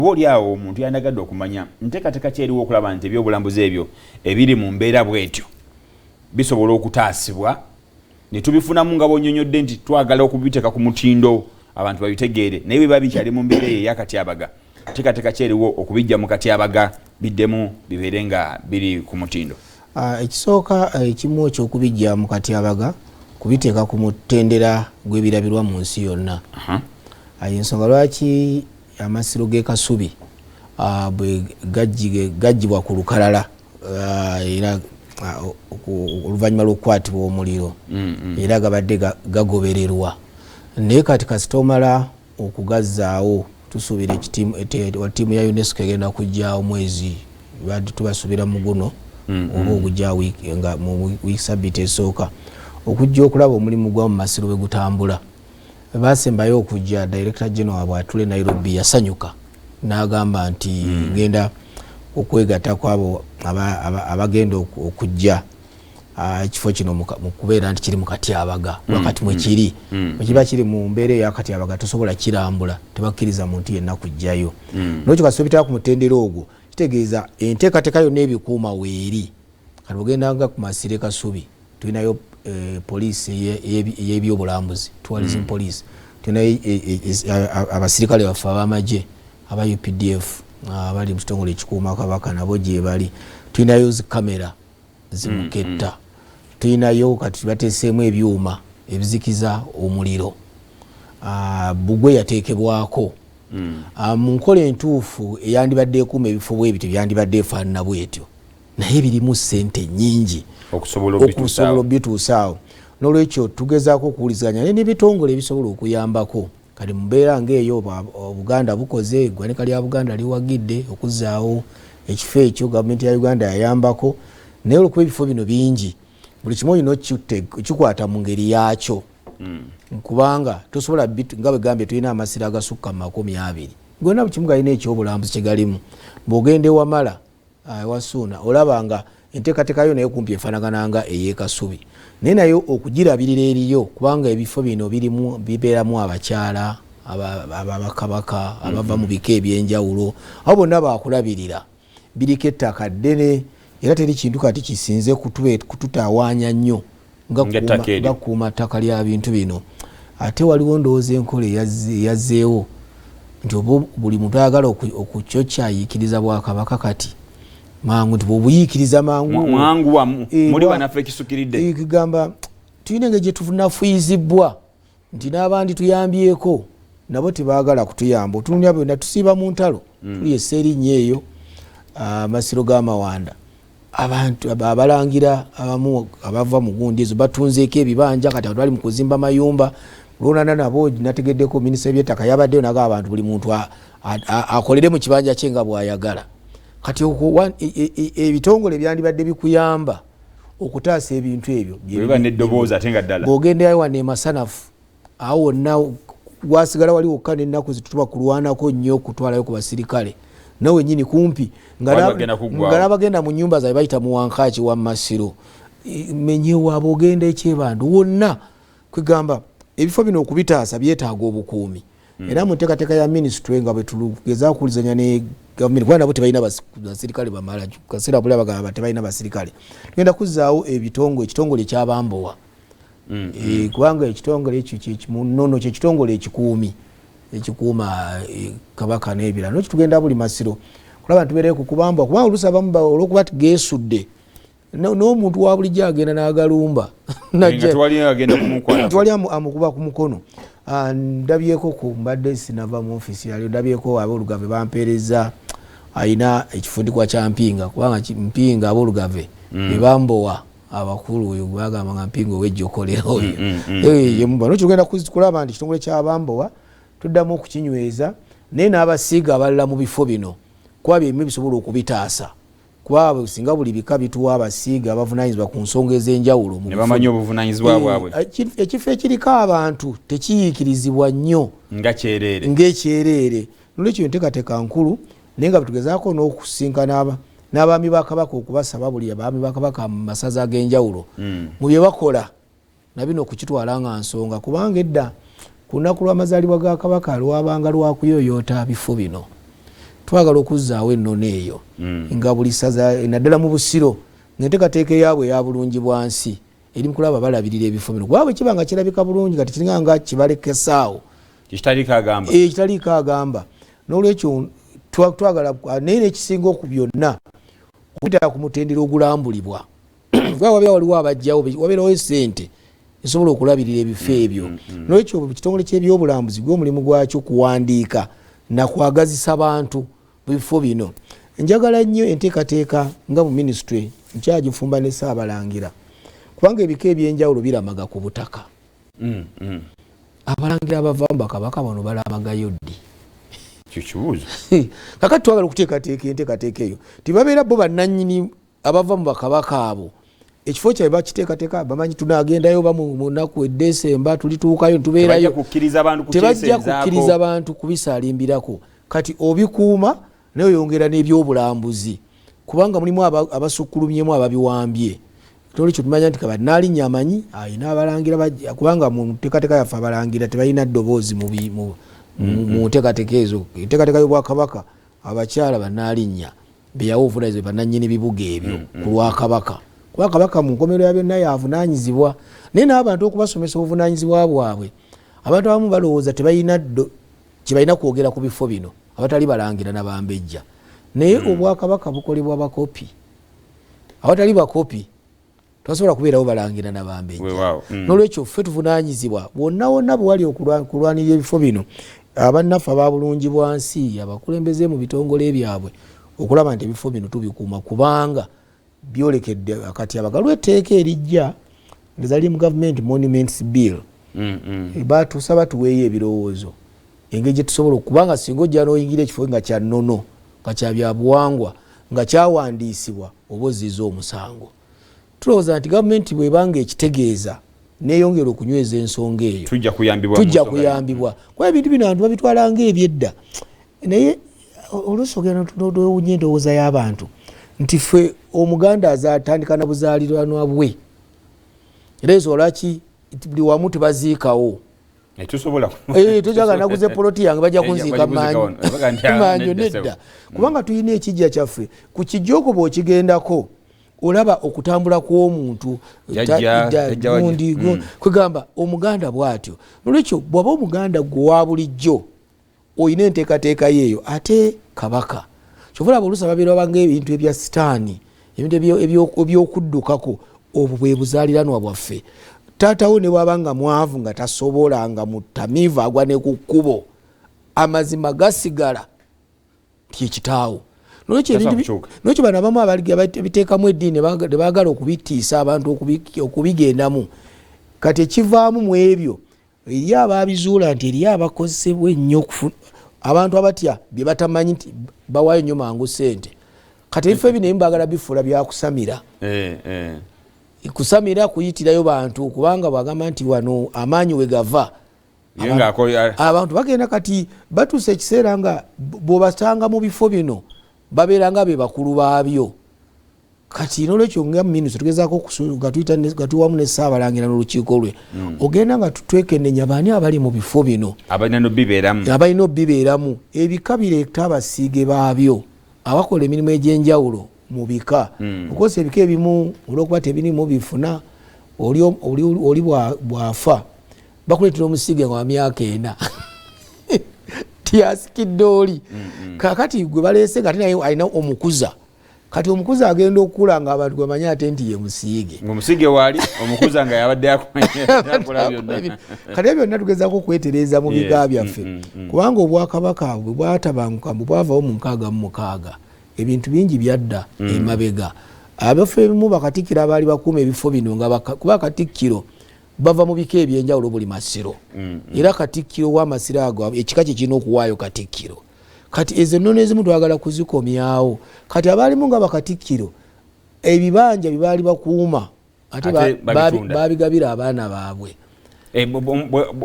Boli awo omuntu yandagadde okumanya nteekateeka ki eriwo okulaba nti ebyobulambuzi ebyo ebiri mu mbeera bw'etyo bisobola okutaasibwa ne tubifunamu nga bw'onnyonnyodde nti twagala okubiteeka ku mutindo abantu babitegeere naye bwe biba bikyali mu mbeera eyo ey'akatyabaga nteekateeka ki eriwo okubijja mu katyabaga biddemu bibeere nga biri ku mutindo. Ekisooka ekimu eky'okubijja mu katyabaga kubiteeka ku mutendera gw'ebirabirwa mu nsi yonna. Ensonga lwaki Amasiro g'ekasubi bwe gajjibwa ku lukalala era oluvannyuma lw'okukwatibwa omuliro era gabadde gagobererwa naye kati kasita omala okugazzaawo tusuubira ttiimu ya UNESCO egenda kujja omwezi badde tubasuubira mu guno oba okujja nga mu wiiki sabiiti esooka okujja okulaba omulimu gwa mu Masiro bwe gutambula. Basembayo okujja Director General bw'atule Nairobi yasanyuka n'agamba nti ngenda okwegatta kwabo abagenda okujja ekifo kino mu kubeera nti kiri mu katyabaga wakati mwe kiri kiba kiri mu mbeera ey'akatyabaga tosobola kirambula tebakkiriza muntu yenna kujjayo n'ekyo kasita obitaba ku mutendera ogwo kitegeeza enteekateeka yonna ebikuuma weeri kati ogenda nga ku Masiro Kasubi tulinayo poliisi ey'ebyobulambuzi tourism police tulinayo abasirikale baffe ab'amagye aba UPDF abali mu kitongole ekikuuma kabaka nabo gye bali tulinayo zikamera zimuketta tulinayo kati bateeseemu ebyuma ebizikiza omuliro Bugwe yateekebwako mu nkola entuufu eyandibadde ekuuma ebifo bwebityo byandibadde efaanana bwetyo naye birimu ssente nnyingi okusobola obituusaawo n'olwekyo tugezaako okuwuliziganya n'ebitongole ebisobola okuyambako kati mu mbeera ng'eyo Obuganda bukoze eggwanika lya Buganda liwagidde okuzzaawo ekifo ekyo gavumenti ya Uganda yayambako naye olwokuba ebifo bino bingi buli kimu olina kikwata mu ngeri yaakyo kubanga tosobola nga bwe gambye tulina Amasiro agasukka mu 200 gonna buli kimu galina ekyobulambuzi kye galimu bw'ogenda ewamala ewasuuna olaba nga enteekateeka yo naye kumpi efaanagana nga ey'ekasubi naye nayo okugirabirira eriyo kubanga ebifo bino bibeeramu abakyala abakabaka abava mu bika ebyenjawulo abo bonna bakulabirira biriko ettaka ddene era teri kintu kati kisinze kututawaanya nnyo nga kuuma ttaka lya bintu bino ate waliwo ndowooza enkola eyazzeewo nti oba buli muntu ayagala okukyokyayiikiriza Bwakabaka kati mangu nti bw'obuyiikiriza mangu muli banaffe ekisukiridde kigamba tulina engeri gye tunafuyizibbwa nti n'abandi tuyambyeko nabo tebaagala kutuyamba otunuulira byonna tusiiba mu ntalo tuli esserinnya eyo Amasiro g'amawanda abantu abalangira abamu abava mu gundi ezo batunzeeko ebibanja kati abantu bali mu kuzimba mayumba olwonana nabo nategeddeko minisita y'eby'ettaka yabaddeyo naga abantu buli muntu akolere mu kibanja kye nga bw'ayagala kati ebitongole byandibadde bikuyamba okutaasa ebintu ebyo n'eddoboozi ate nga ddala bw'ogendayo wano emasanafu awo wonna wasigala wali wokka n'ennaku zitutuba kulwanako nnyo okutwalayo ku basirikale nawe nyini kumpi nga n'abagenda mu nnyumba zaabwe bayita mu wankaaki wa Masiro menyewo abo ogenda ekyebandu wonna kwegamba ebifo bino okubitaasa byetaaga obukuumi era mu nteekateeka ya minisitule nga bwe tugezaako okuwulizanya ne gavumenti kubanga nabo tebalina basirikale bamala kaseera buli abagamba tebalina basirikale tugenda kuzzaawo ekitongole ekyabambowa kubanga ekitongole ekyo munono kyekitongole ekikuumi ekikuuma kabaka n'ebirala nokyo tugenda buli Masiro kulaba ntubeereyo kukubambwa kubanga oluusi abamu olw'okuba tigeesudde n'omuntu wa bulijjo agenda n'agalumba tewali amukuba ku mukono. Ndabyeko ku mbadde sinava mu ofisi yali ndabyeko ab'olugave bampeereza ayina ekifundikwa kya mpinga kubanga mpinga ab'olugave bambowa abakulu oyo bagamba nga mpinga owejjokolera oyo nokyo tugenda kulaba nti kitongole ky'abambowa tuddamu okukinyweza naye n'abasiiga abalala mu bifo bino kuba byemu bisobola okubitaasa kuba singa buli bika bituwa abasiiga abavunaanyizibwa ku nsonga ez'enjawulo ne bamanyi obuvunaanyizibwa bwabwe ekifo ekiriko abantu tekiyiikirizibwa nnyo ng'ekyereere nolwekyo enteekateeka nkulu naye nga bitugezaako n'okusinkana n'abaami ba Kabaka okubasaba buli abaami ba Kabaka mu masaza ag'enjawulo mu bye bakola na bino okukitwala nga nsonga kubanga edda ku lunaku lw'amazaalibwa ga Kabaka lwabanga lwakuyooyoota bifo bino twagala okuzzaawo ennono eyo nga buli saza naddala mu Busiro ngeteekateeka yaabwe eya bulungi bwansi eri mu kulaba balabirira ebifo bino gwabwe kiba nga kirabika bulungi kati kiringa nga kibalekesaawo kitaliiko agamba n'olwekyo twagala naye n'ekisinga ku byonna okuyita ku mutendera ogulambulibwa wabya waliwo abajjawo wabeerawo esente esobola okulabirira ebifo ebyo n'olwekyo ekitongole ky'ebyobulambuzi gw'omulimu gwakyo kuwandiika nakwagazisa bantu mu bifo bino. Njagala nnyo enteekateeka nga mu ministry nkyagifumba ne Ssaabalangira kubanga ebika ebyenjawulo biramaga ku butaka. Abalangira abava mu Bakabaka bano balamagayo ddi? Kikibuuzo. Kakati twagala okuteekateeka enteekateeka eyo tibabeera bo bannannyini abava mu Bakabaka abo ekifo kyabwe bakiteekateeka bamanyi tunaagendayo ba mu nnaku Desemba tulituukayo tubeerayo tebajja kukkiriza bantu kubisaalimbirako kati obikuuma naye oyongera n'ebyobulambuzi kubanga mulimu abasukkulumyemu ababiwambye. Tolekyo tumanya nti kabanaalinya amanyi ayina abalangira kubanga mu nteekateeka yaffe abalangira tebalina ddoboozi mu nteekateeka ezo. Enteekateeka y'Obwakabaka abakyala banaalinya beyawo obuvunaanyizibwa bannannyini bibuga ebyo ku Lwakabaka. Kuba Kabaka mu nkomerero ya byonna yavunaanyizibwa naye n'abantu okubasomesa obuvunaanyizibwa bwabwe abantu abamu balowooza tebalina kyebalina kwogera ku bifo bino abatali balangira nabambejja naye Obwakabaka bukolebwa bakopi abatali bakopi twasobola kubeerawo balangira nabambejja. N'olwekyo ffe tuvunaanyizibwa bwonna wonna bwe wali okulwanirira ebifo bino abannaffe aba bulungi bwansi abakulembeze mu bitongole byabwe okulaba nti ebifo bino tubikuuma kubanga byolekedde akati abagalwa etteeka erijja ngezali mu government monuments bill batusaba tuweeyo ebirowoozo engeri gye tusobola okubanga singa ojja n'oyingira ekifo nga kya nnono nga kya byabuwangwa nga kyawandiisibwa oba ozizza omusango. Tulowooza nti gavumenti bwebanga ekitegeeza neeyongera okunyweza ensonga eyo tujja kuyambibwa kuba ebintu bino abantu babitwala ng'ebyedda naye oluusi ogenda n'owunya endowooza y'abantu nti ffe Omuganda azatandika na buzaaliranwa bwe era ezo lwaki buli wamu tebaziikawo tojaga naguze poloti yange bajja kunziika manyo nedda kubanga tulina ekijja kyaffe ku kijjoko bw'okigendako olaba okutambula kw'omuntu kwegamba Omuganda bw'atyo. Nolwekyo bw'aba Omuganda gwe wa bulijjo olina enteekateeka yeeyo ate Kabaka kyovula bolusa babeera banga ebintu ebya sitaani ebintu ebyokuddukako obwo bwe buzaaliranwa bwaffe. Taatawo ne bwabanga mwavu nga tasobola nga mutamiivu agwa ne ku kkubo amazima gasigala kyekitaawo. Nolwekyo bano abamu abiteekamu eddiini ne baagala okubitiisa abantu okubigendamu kati ekivaamu mu ebyo eriyo abaabizuula nti eriyo abakozesebwa ennyo abantu abatya bye batamanyi nti bawaayo nnyo mangu ssente kati ebifo ebyo naye baagala bifuula byakusamira kusamira kuyitirayo bantu kubanga bagamba nti wano amaanyi we gava abantu bagenda kati batuuse ekiseera nga bw'obasanga mu bifo bino babeera nga be bakulu baabyo kati n'olwekyo nga minisita tugezaako nga tuwamu ne Ssaabalangira n'olukiiko lwe ogenda nga tutwekenneenya baani abali mu bifo bino abalina obibeeramu ebika bireeta abasiige baabyo abakola emirimu egy'enjawulo mu bika okukosa ebika ebimu olw'okuba tebirimu bifuna oli bwafa bakuleetera omusiige nga wa myaka 4 tiyasikidde oli kakati gwe baleese nga naye alina omukuza kati omukuza agenda okukula nga abantu bamanyi ate nti ye musiige omusiige waali omukuza nga yabadde akola byonna kati byonna tugezaako okwetereeza mu bika byaffe kubanga Obwakabaka bwe bwatabanguka bwe bwavawo mu 66 ebintu bingi byadda emabega abaffe ebimu bakatikkiro abaali bakuuma ebifo bino nga kuba katikkiro bava mu bika ebyenjawulo buli Masiro era katikkiro w'Amasiro ago ekika kye kirina okuwaayo katikkiro kati ezo ennono ezimu twagala kuzikomyawo kati abaalimu nga bakatikkiro ebibanja byebaali bakuuma ate babigabira abaana baabwe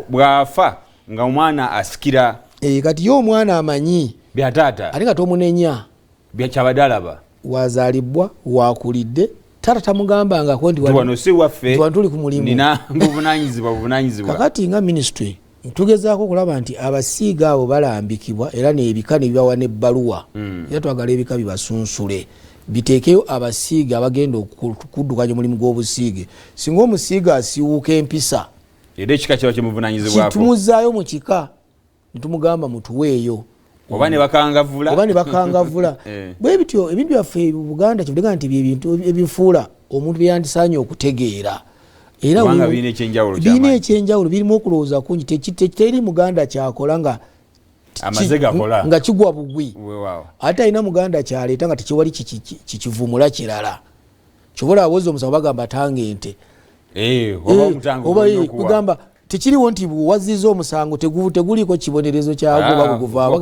bwafa nga omwana asikira kati ye omwana amanyi byataata ate nga tomunenya byakyabadde alaba wazaalibwa wakulidde tata tamugambangako nti wano si waffe tuli ku mulimu nina buvunanyizibwa kakati nga ministry tugezaako okulaba nti abasiiga abo balambikibwa era n'ebika ne bibawa n'ebbaluwa era twagala ebika bibasunsule biteekeyo abasiiga abagenda okuddukanya omulimu gw'obusiige. Singa omusiiga asiiwuuka empisa era ekika kiba kimuvunanyizibwako kitumuzaayo mu kika netumugamba mutuweeyo oba ne bakangavula bwe bityo ebintu byaffe mu Buganda kivuga nti byebintu ebifuula omuntu byandisaanye okutegeera era birina ekyenjawulo birimu okulowooza kungi tekiteri Muganda kyakola nga kigwa bugwi ate alina Muganda kyaleeta nga tekiwali kikivumula kirala kyobola awoza omusawo bagamba tange ente oba kugamba tekiriwo nti waziza omusango teguliko kibonerezo kyagwo baguvaabo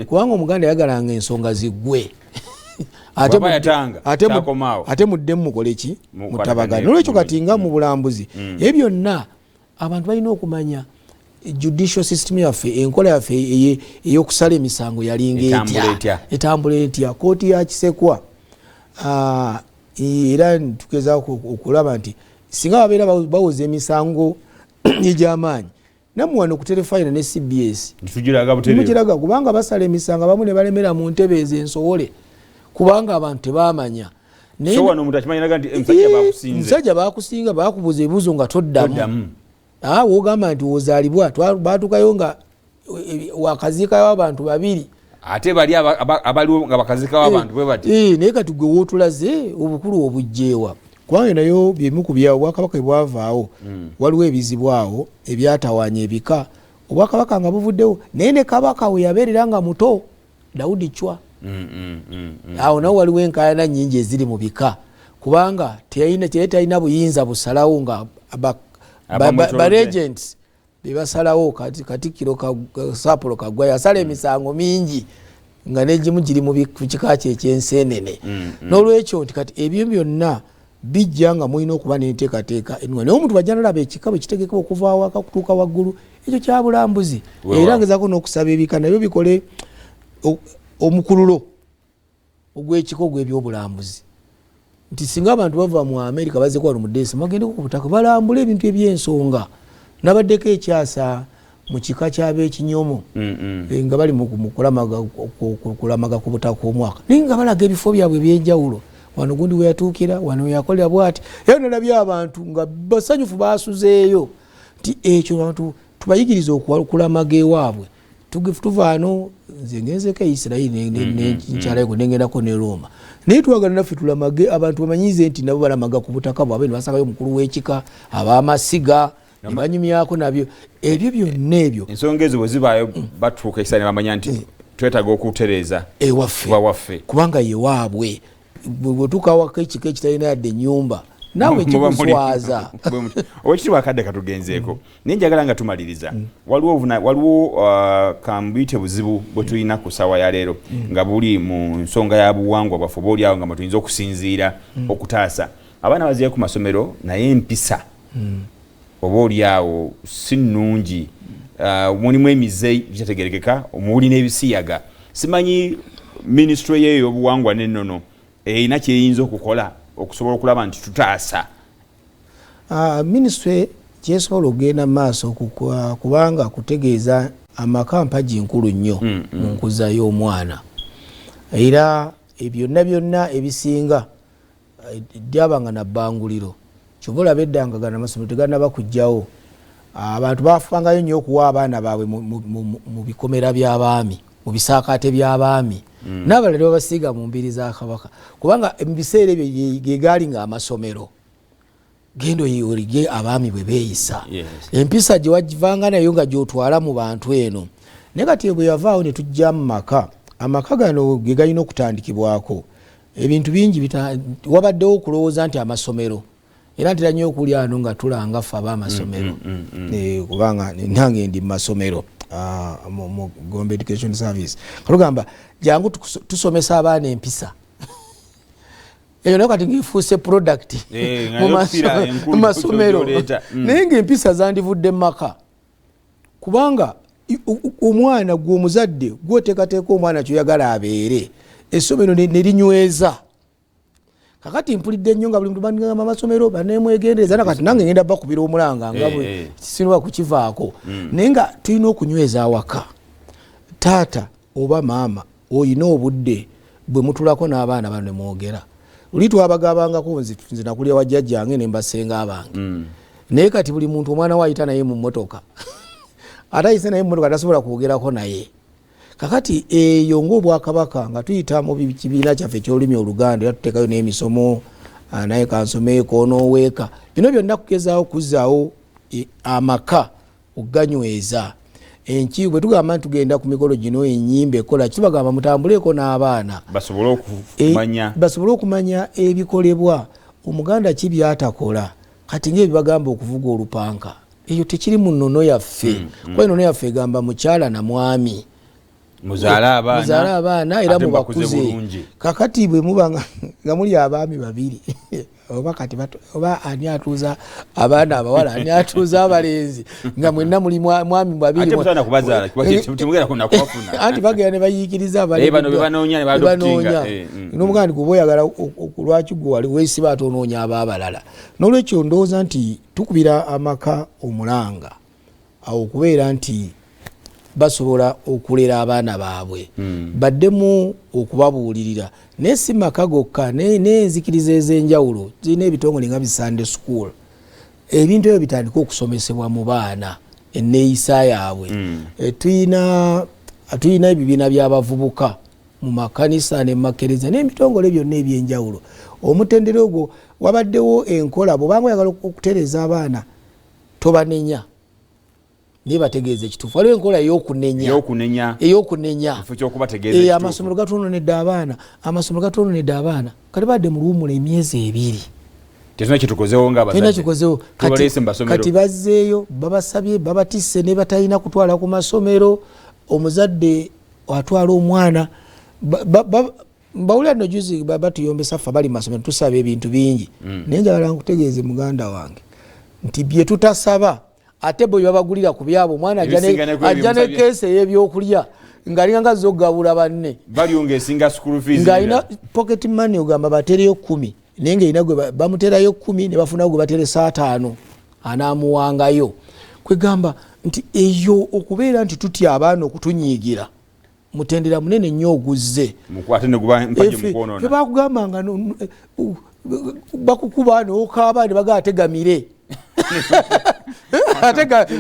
kubanga Omuganda yagalanga ensonga ziggwe ate muddemu mukole ki mutabagane. Nolwekyo kati nga mu bulambuzi ebyo byonna abantu balina okumanya judicial system yaffe enkola yaffe ey'okusala emisango yalinga etambula etya kooti ya Kisekwa era tugezaako okulaba nti singa babeera bawoza emisango egy'amaanyi nammwe wano ku Terefayina ne CBS mukiraga kubanga basala emisango abamu ne balemera mu ntebe ez'ensowole kubanga abantu tebamanya omusajja bakusinga bakubuuza ebibuuzo nga toddamu wogamba nti wozaalibwa batukayo nga wakaziikayo abantu babiri ate bali abaliwo nga bakaziikayo abantu bwe bati naye kati gwe wootulaze obukulu obujjeewa kubanga nayo byemu ku byawo Obwakabaka bwavaawo waliwo ebizibwawo ebyatawaanya ebika Obwakabaka nga buvuddewo naye ne Kabaka we yabeerera nga muto Daudi Chwa awo nawo waliwo enkaayana nnyingi eziri mu bika kubanga talina buyinza busalawo nga baregents bebasalawo Katikkiro Sapulo Kaggwa yasala emisango mingi nga negimu giri mu kika kye ekyensenene n'olwekyo nti kati ebyo byonna bijja nga mulina okuba n'enteekateeka naye omuntu bajja nalaba ekika bwe kitegeka okuva awaka kutuuka waggulu ekyo kya bulambuzi era ngezaako n'okusaba ebika nabyo bikole omukululo ogw'ekika ogw'ebyobulambuzi nti singa abantu bava mu America bazze kwano mu Desi bagende ku butaka balambula ebintu eby'ensonga nabaddeko ekyasa mu kika ky'abeekinyomo nga bali mu kulamaga ku butaka omwaka naye nga balaga ebifo byabwe eby'enjawulo wano gundi we yatuukira wano we yakolera bw'ati era nalabye abantu nga basanyufu baasuzeeyo nti ekyo abantu tubayigiriza okulamaga ewaabwe tuva ano nze ngenzeko Isirayiri nkyalayo nengendako ne Roma naye twagala naffe tulamage abantu bamanyize nti nabo balamaga ku butaka bwabwe ne basagayo omukulu w'ekika ab'amasiga ne banyumyako nabyo ebyo byonna ebyo ensonga ezo bwe zibaayo batuuka ekisa ne bamanya nti twetaaga okutereeza ewaffe kubanga yewaabwe bwe tukawaka ekika ekitalina yadde ennyumba nawe kikuswaza owekitiibwa akadde katugenzeeko naye njagala nga tumaliriza waliwo kambuyite buzibu bwe tulina ku ssaawa ya leero nga buli mu nsonga ya buwangwa bwaffe oba oliawo nga mwe tuyinza okusinziira okutaasa abaana baziire ku masomero naye empisa oba oliawo si nnungi mulimu emize gitategerekeka omuli n'ebisiyaga simanyi minisitule yeyo y'obuwangwa n'ennono erina kyeyinza okukola okusobola okulaba nti tutaasa minisitule kyesobola okugenda mu maaso kubanga kutegeeza amaka mpagi nkulu nnyo mu nkuza y'omwana era byonna ebisinga lyabanga na bbanguliro kyova olaba eddanga gana amasomero teganaba kujjawo abantu bafangayo nnyo okuwa abaana baabwe mu bikomera by'abaami mu bisaakaate by'abaami n'abalala babasiiga mu mbiri za Kabaka kubanga mu biseera ebyo ge gaali nga amasomero gendo yolige abaami bwe beeyisa empisa gye wagivanga nayo nga gyotwala mu bantu eno naye kati bwe yavaawo ne tujja mu amaka gano ge galina okutandikibwako ebintu bingi wabaddewo okulowooza nti amasomero era ntera nnyo okulya ano nga tulanga ffe ab'amasomero kubanga nange ndi mu masomero mu Gombe Education Service kalugamba jangu tusomesa abaana empisa eyo nayo kati ngifuuse product mu masomero naye ng'empisa zandivudde mu maka kubanga omwana gw'omuzadde gwoteekateeka omwana kyoyagala abeere essomero ne linyweza kakati mpulidde nnyo nga buli muntu bagamba amasomero banemwegendereza nakati nange ngenda bakubira omulanga nga sinwa kukivaako naye nga tulina okunyweza awaka taata oba maama oyina obudde bwe mutulako n'abaana bano ne mwogera luli twabagabangako nze nakulya wajjajjange ne mbasenga abange naye kati buli muntu omwana we ayita naye mu mmotoka ate ayise naye mu mmotoka tasobola kwogerako naye kakati eyo ng'obwakabaka nga tuyita mu kibiina kyaffe ekyolulimi Oluganda era tuteekayo n'emisomo naye kansomeeko n'oweeka bino byonna kugezaawo kuzzaawo amaka okuganyweza enki bwe tugamba nti tugenda ku mikolo gino ennyimba ekola kitubagamba mutambuleeko n'abaana basobole okumanya ebikolebwa omuganda ki byatakola kati ng'ebibagamba okuvuga olupanka eyo tekiri mu nnono yaffe kuba ennono yaffe egamba mukyala na mwami muzaala abaana era mubakuze kakati bwe muba nga muli abaami babiri oba kati oba ani atuuza abaana abawala ani atuuza abalenzi nga mwenna muli mwami babiri anti bagenda ne bayiikiriza banoonya n'omuganda kuba oyagala lwaki gwe wali weesiba ate onoonya abaabalala n'olwekyo ndowooza nti tukubira amaka omulanga awo okubeera nti basobola okulera abaana baabwe baddemu okubabuulirira naye si maka gokka n'enzikiriza ez'enjawulo zirina ebitongole nga Sunday school ebintu ebyo bitandika okusomesebwa mu baana enneeyisa yaabwe tulina ebibiina by'abavubuka mu makanisa ne makereza n'ebitongole byonna ebyenjawulo omutendera ogwo wabaddewo enkola bw'obanga oyagala okutereeza abaana tobanenya niye bategeeza ekituufu waliwo enkola ey'okunenya amasomero gatononedde abaana kati badde mu luwummula emyezi 2 kati bazzeeyo babasabye babatisse ne batalina kutwala ku masomero omuzadde atwala omwana mbawulira nno juzi batuyombesa ffe bali mu masomero tusaba ebintu bingi naye njagala nkutegeeze muganda wange nti bye tutasaba ate bwe babagulira ku byabo omwana ajja ne keesi ey'ebyokulya ng'alinga nga zogabula banne ng'alina pocket money ogamba batereyo 10 naye ng'erina gwe bamuterayo 10 ne bafuna gwe batere 5 anaamuwangayo kwegamba nti eyo okubeera nti tutya abaana okutunyiigira mutendera munene nnyo oguzze bakugambanga bakukuba n'okaaba ne bagaa tegamire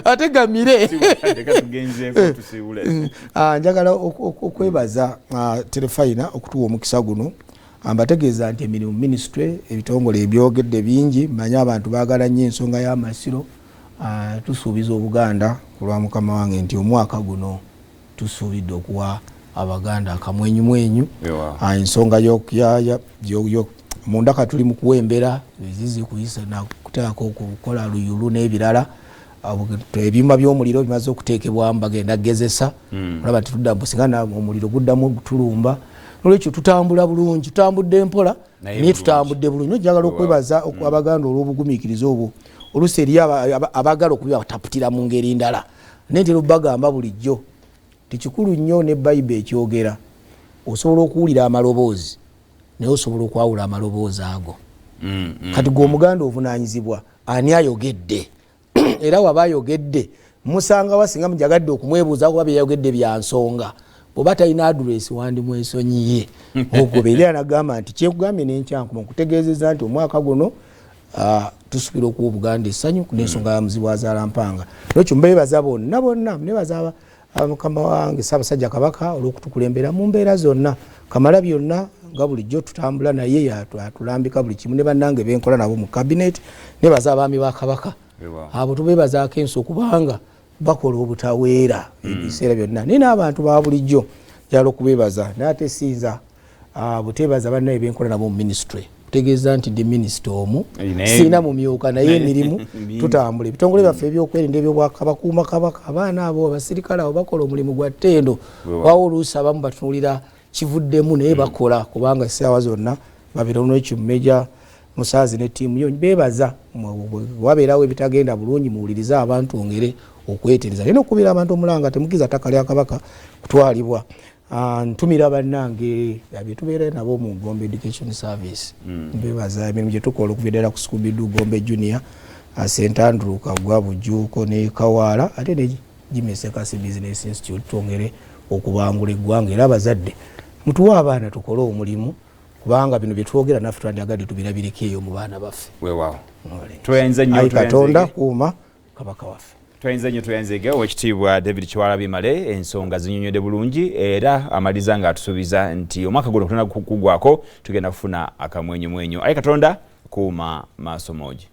ategamire njagala okwebaza Terefayina okutuwa omukisa guno ambategeeza nti emirimu ministry ebitongole ebyogedde bingi manye abantu baagala nnyo ensonga y'Amasiro tusuubiza Obuganda ku lwa mukama wange nti omwaka guno tusuubidde okuwa Abaganda akamwenyumwenyu ensonga mundaka tuli mu kuwembera ezizi kuyisa nakutaako okukola luyulu n'ebirala ebyuma by'omuliro bimaze okuteekebwamu bagenda gezesa olaba tetudda mbusinga omuliro guddamu tulumba nolwekyo tutambula bulungi tutambudde mpola naye tutambudde bulungi nojagala okwebaza Abaganda olw'obugumiikiriza obwo oluusi eri abagala okubibataputira mu ngeri ndala naye ntera bagamba bulijjo tikikulu nnyo ne Bayibuli ekyogera osobola okuwulira amaloboozi naye osobola okwawula amaloboozi ago kati gwe Omuganda ovunaanyizibwa ani ayogedde era waba ayogedde musanga wasinga mujagadde okumwebuuza kuba byayogedde bya nsonga bw'oba talina adresi wandimwesonyiye ogoberera nagamba nti kyekugambye n'enkyankuma nkutegeezeza nti omwaka guno tusubira okuwa Obuganda essanyu n'ensonga ya muzibu azaalampanga lwekyo mbeebaza bonna nebaza mukama wange Ssaabasajja Kabaka olw'okutukulembera mu mbeera zonna kamala byonna nga bulijjo tutambula naye yatulambika buli kimu ne bannange benkola nabo mu cabinet nebaza abaami ba Kabaka abo tubeebazaako ensi okubanga bakola obutaweera ebiseera byonna naye n'abantu ba bulijjo njagala okubeebaza naye ate sinza buteebaza bannaye benkola nabo mu ministry kutegeeza nti ndi minisita omu sirina mu myuka naye emirimu tutambula ebitongole byaffe ebyokwerinda ebyobwakabakuuma Kabaka abaana abo abasirikale abo bakola omulimu gwa ttendo wawo oluusi abamu batunuulira kivuddemu naye bakola kubanga essaawa zonna babira n'ekyo Meja Musaazi ne ttiimu yo beebaza wabeerawo ebitagenda bulungi muwulirize abantu ongere okwetereza naye n'okubira abantu omulanga temukiza ttaka lya Kabaka kutwalibwa ntumira bannange abitubeera nabo mu Gombe Education Service mbebaza emirimu gye tukola okuviddala ku Scooby-Doo Gombe Junior, St Andrew Kagwa Bujuuko ne Kawaala ate ne Jimese Kasi Business Institute twongere okubangula eggwanga era abazadde mutuwa abaana tukole omulimu kubanga bino byetwogera naffe twandiyagadde tubirabireko eyo mu baana baffe. Weewaawo tweyanza nnyo Katonda kuuma kabaka waffe. Tweyanza nnyo tweyanzege Oweekitiibwa David Kyewalabye Male ensonga zinyonyodde bulungi era amaliza ng'atusuubiza nti omwaka guno kutona kugwako tugenda kufuna akamwenyumwenyu. Ayi Katonda kuuma maaso moogi.